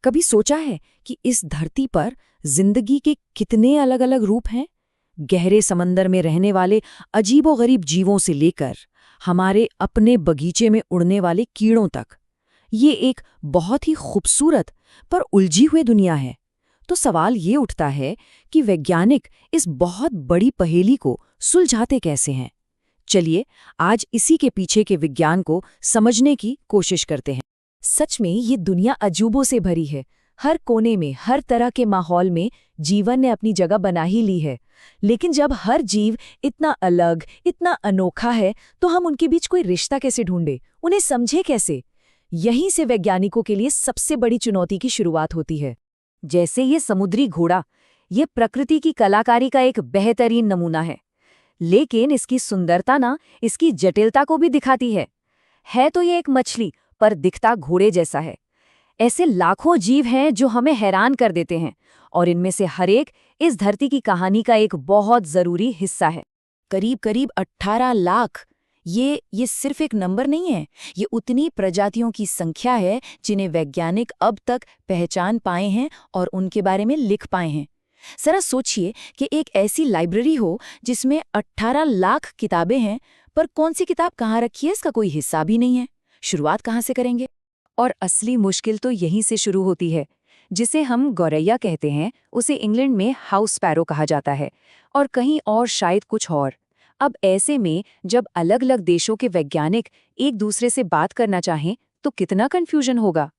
कभी सोचा है कि इस धरती पर जिंदगी के कितने अलग अलग रूप हैं? गहरे समंदर में रहने वाले अजीबोगरीब जीवों से लेकर हमारे अपने बगीचे में उड़ने वाले कीड़ों तक। ये एक बहुत ही खूबसूरत पर उलझी हुई दुनिया है। तो सवाल ये उठता है कि वैज्ञानिक इस बहुत बड़ी पहेली को सुलझाते कैसे हैं? चलिए आज इसी के पीछे के विज्ञान को समझने की कोशिश करते हैं। सच में ये दुनिया अजूबों से भरी है। हर कोने में, हर तरह के माहौल में जीवन ने अपनी जगह बना ही ली है। लेकिन जब हर जीव इतना अलग, इतना अनोखा है, तो हम उनके बीच कोई रिश्ता कैसे ढूंढे, उन्हें समझे कैसे? यहीं से वैज्ञानिकों के लिए सबसे बड़ी चुनौती की शुरुआत होती है। जैसे ये समुद्री घोड़ा, ये प्रकृति की कलाकारी का एक बेहतरीन नमूना है। लेकिन इसकी सुंदरता ना इसकी जटिलता को भी दिखाती है तो ये एक मछली पर दिखता घोड़े जैसा है। ऐसे लाखों जीव हैं जो हमें हैरान कर देते हैं, और इनमें से हर एक इस धरती की कहानी का एक बहुत जरूरी हिस्सा है। करीब करीब 18 लाख। ये सिर्फ एक नंबर नहीं है, ये उतनी प्रजातियों की संख्या है जिन्हें वैज्ञानिक अब तक पहचान पाए हैं और उनके बारे में लिख पाए हैं। जरा सोचिए कि एक ऐसी लाइब्रेरी हो जिसमें 18 लाख किताबें हैं, पर कौन सी किताब कहाँ रखी है इसका कोई हिस्सा भी नहीं है। शुरुआत कहाँ से करेंगे? और असली मुश्किल तो यहीं से शुरू होती है। जिसे हम गौरैया कहते हैं, उसे इंग्लैंड में हाउस स्पैरो कहा जाता है, और कहीं और शायद कुछ और। अब ऐसे में जब अलग अलग देशों के वैज्ञानिक एक दूसरे से बात करना चाहें तो कितना कन्फ्यूजन होगा।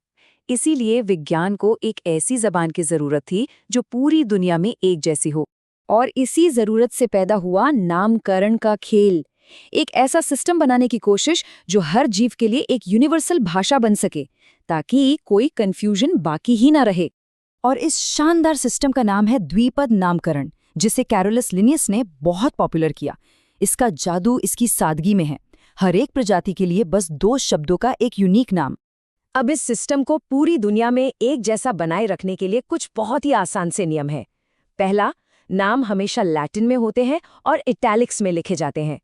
इसीलिए विज्ञान को एक ऐसी जबान की जरूरत थी जो पूरी दुनिया में एक जैसी हो। और इसी जरूरत से पैदा हुआ नामकरण का खेल, एक ऐसा सिस्टम बनाने की कोशिश जो हर जीव के लिए एक यूनिवर्सल भाषा बन सके, ताकि कोई कंफ्यूजन बाकी ही ना रहे। और इस शानदार सिस्टम का नाम है द्विपद नामकरण, जिसे कैरोलस लिनियस ने बहुत पॉपुलर किया। इसका जादू इसकी सादगी में है। हर एक प्रजाति के लिए बस 2 शब्दों का एक यूनिक नाम। अब इस सिस्टम को पूरी दुनिया में एक जैसा बनाए रखने के लिए कुछ बहुत ही आसान से नियम है। पहला, नाम हमेशा लैटिन में होते हैं और इटैलिक्स में लिखे जाते हैं।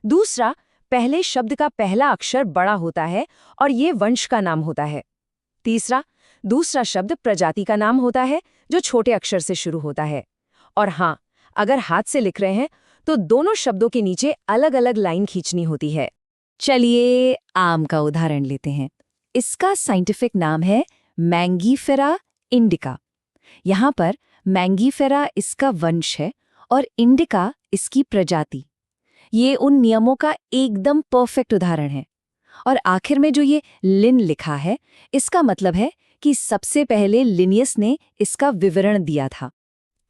दूसरा, पहले शब्द का पहला अक्षर बड़ा होता है और ये वंश का नाम होता है। तीसरा, दूसरा शब्द प्रजाति का नाम होता है जो छोटे अक्षर से शुरू होता है। और हाँ, अगर हाथ से लिख रहे हैं तो दोनों शब्दों के नीचे अलग अलग लाइन खींचनी होती है। चलिए आम का उदाहरण लेते हैं। इसका साइंटिफिक नाम है मैंगीफेरा इंडिका। यहाँ पर मैंगीफेरा इसका वंश है और इंडिका इसकी प्रजाति। ये उन नियमों का एकदम परफेक्ट उदाहरण है। और आखिर में जो ये लिन लिखा है, इसका मतलब है कि सबसे पहले लिनियस ने इसका विवरण दिया था।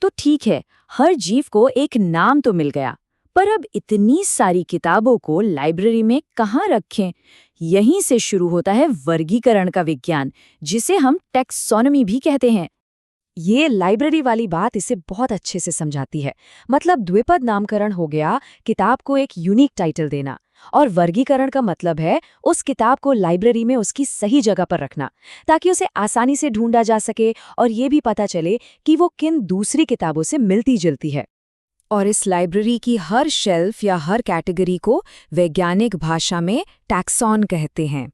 तो ठीक है, हर जीव को एक नाम तो मिल गया, पर अब इतनी सारी किताबों को लाइब्रेरी में कहाँ रखें? यहीं से शुरू होता है वर्गीकरण का विज्ञान, जिसे हम टैक्सोनॉमी भी कहते हैं। ये लाइब्रेरी वाली बात इसे बहुत अच्छे से समझाती है। मतलब द्विपद नामकरण हो गया किताब को एक यूनिक टाइटल देना, और वर्गीकरण का मतलब है उस किताब को लाइब्रेरी में उसकी सही जगह पर रखना, ताकि उसे आसानी से ढूंढा जा सके और ये भी पता चले कि वो किन दूसरी किताबों से मिलती जुलती है। और इस लाइब्रेरी की हर शेल्फ या हर कैटेगरी को वैज्ञानिक भाषा में टैक्सॉन कहते हैं।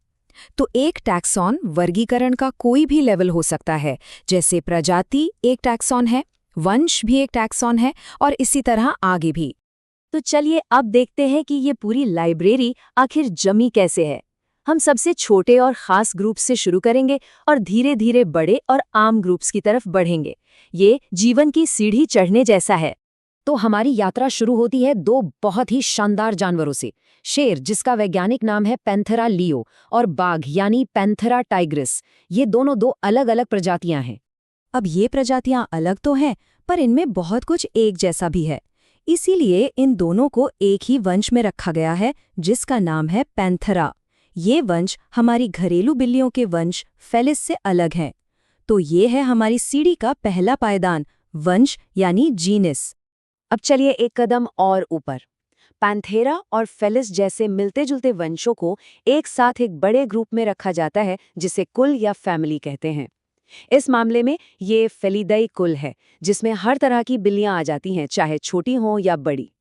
तो एक टैक्सॉन वर्गीकरण का कोई भी लेवल हो सकता है, जैसे प्रजाति एक टैक्सॉन है, वंश भी एक टैक्सॉन है, और इसी तरह आगे भी। तो चलिए अब देखते हैं कि ये पूरी लाइब्रेरी आखिर जमी कैसे है। हम सबसे छोटे और खास ग्रुप से शुरू करेंगे और धीरे धीरे बड़े और आम ग्रुप्स की तरफ बढ़ेंगे। ये जीवन की सीढ़ी चढ़ने जैसा है। तो हमारी यात्रा शुरू होती है 2 बहुत ही शानदार जानवरों से। शेर, जिसका वैज्ञानिक नाम है पैंथेरा लियो, और बाघ यानी पैंथेरा टाइग्रिस। ये दोनों 2 अलग अलग प्रजातियां हैं। अब ये प्रजातियां अलग तो हैं, पर इनमें बहुत कुछ एक जैसा भी है। इसीलिए इन दोनों को एक ही वंश में रखा गया है, जिसका नाम है पैंथेरा। ये वंश हमारी घरेलू बिल्लियों के वंश फेलिस से अलग है। तो ये है हमारी सीढ़ी का पहला पायदान, वंश यानी जीनस। अब चलिए एक कदम और ऊपर। पैंथेरा और फेलिस जैसे मिलते जुलते वंशों को एक साथ एक बड़े ग्रुप में रखा जाता है, जिसे कुल या फैमिली कहते हैं। इस मामले में ये फेलिडाई कुल है, जिसमें हर तरह की बिल्लियां आ जाती हैं, चाहे छोटी हों या बड़ी।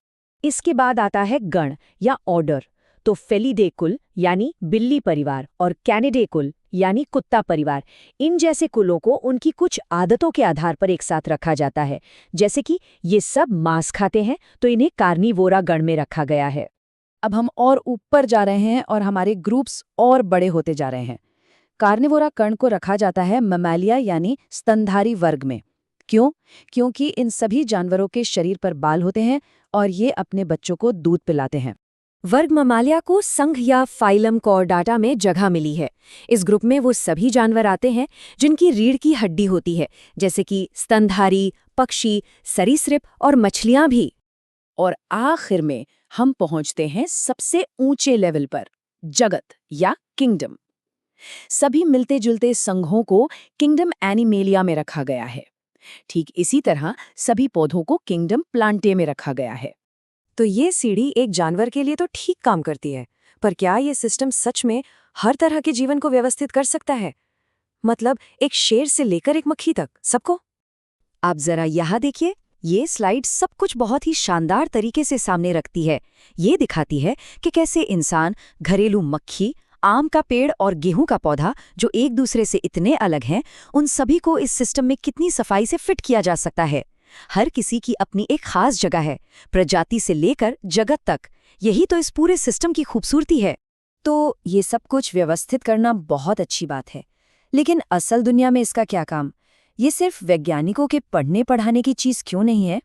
इसके बाद आता है गण या ऑर्डर। तो फेलिडे कुल यानी बिल्ली परिवार और कैनिडे कुल यानी कुत्ता परिवार, इन जैसे कुलों को उनकी कुछ आदतों के आधार पर एक साथ रखा जाता है। जैसे कि ये सब मांस खाते हैं तो इन्हें कार्निवोरा गण में रखा गया है। अब हम और ऊपर जा रहे हैं और हमारे ग्रुप्स और बड़े होते जा रहे हैं। कार्निवोरा कर्ण को रखा जाता है ममालिया यानी स्तनधारी वर्ग में। क्यों? क्योंकि इन सभी जानवरों के शरीर पर बाल होते हैं और ये अपने बच्चों को दूध पिलाते हैं। वर्ग ममालिया को संघ या फाइलम कॉर्डाटा में जगह मिली है। इस ग्रुप में वो सभी जानवर आते हैं जिनकी रीढ़ की हड्डी होती है, जैसे कि स्तनधारी, पक्षी, सरीसृप और मछलियां भी। और आखिर में हम पहुंचते हैं सबसे ऊंचे लेवल पर, जगत या किंगडम। सभी मिलते जुलते संघों को किंगडम एनिमेलिया में रखा गया है। ठीक इसी तरह सभी पौधों को किंगडम प्लांटे में रखा गया है। तो ये सीढ़ी एक जानवर के लिए तो ठीक काम करती है, पर क्या ये सिस्टम सच में हर तरह के जीवन को व्यवस्थित कर सकता है? मतलब एक शेर से लेकर एक मक्खी तक, सबको? आप जरा यहाँ देखिए, ये स्लाइड सब कुछ बहुत ही शानदार तरीके से सामने रखती है। ये दिखाती है कि कैसे इंसान, घरेलू मक्खी, आम का पेड़ और गेहूं का पौधा, जो एक दूसरे से इतने अलग हैं, उन सभी को इस सिस्टम में कितनी सफाई से फिट किया जा सकता है। हर किसी की अपनी एक खास जगह है, प्रजाति से लेकर जगत तक। यही तो इस पूरे सिस्टम की खूबसूरती है। तो ये सब कुछ व्यवस्थित करना बहुत अच्छी बात है, लेकिन असल दुनिया में इसका क्या काम? ये सिर्फ वैज्ञानिकों के पढ़ने पढ़ाने की चीज क्यों नहीं है?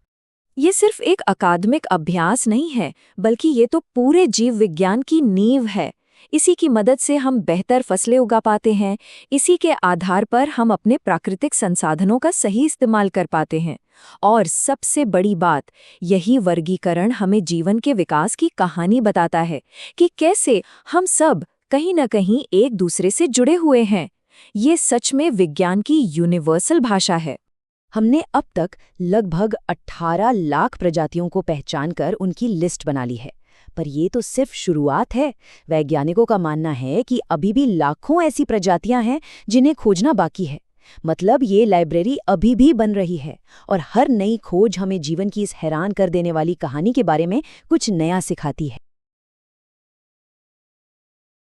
ये सिर्फ एक अकादमिक अभ्यास नहीं है, बल्कि ये तो पूरे जीव विज्ञान की नींव है। इसी की मदद से हम बेहतर फसलें उगा पाते हैं। इसी के आधार पर हम अपने प्राकृतिक संसाधनों का सही इस्तेमाल कर पाते हैं। और सबसे बड़ी बात, यही वर्गीकरण हमें जीवन के विकास की कहानी बताता है कि कैसे हम सब कहीं न कहीं एक दूसरे से जुड़े हुए हैं। ये सच में विज्ञान की यूनिवर्सल भाषा है। हमने अब तक लगभग 18 लाख प्रजातियों को पहचानकर उनकी लिस्ट बना ली है, पर ये तो सिर्फ शुरुआत है। वैज्ञानिकों का मानना है कि अभी भी लाखों ऐसी प्रजातियां हैं जिन्हें खोजना बाकी है। मतलब ये लाइब्रेरी अभी भी बन रही है और हर नई खोज हमें जीवन की इस हैरान कर देने वाली कहानी के बारे में कुछ नया सिखाती है।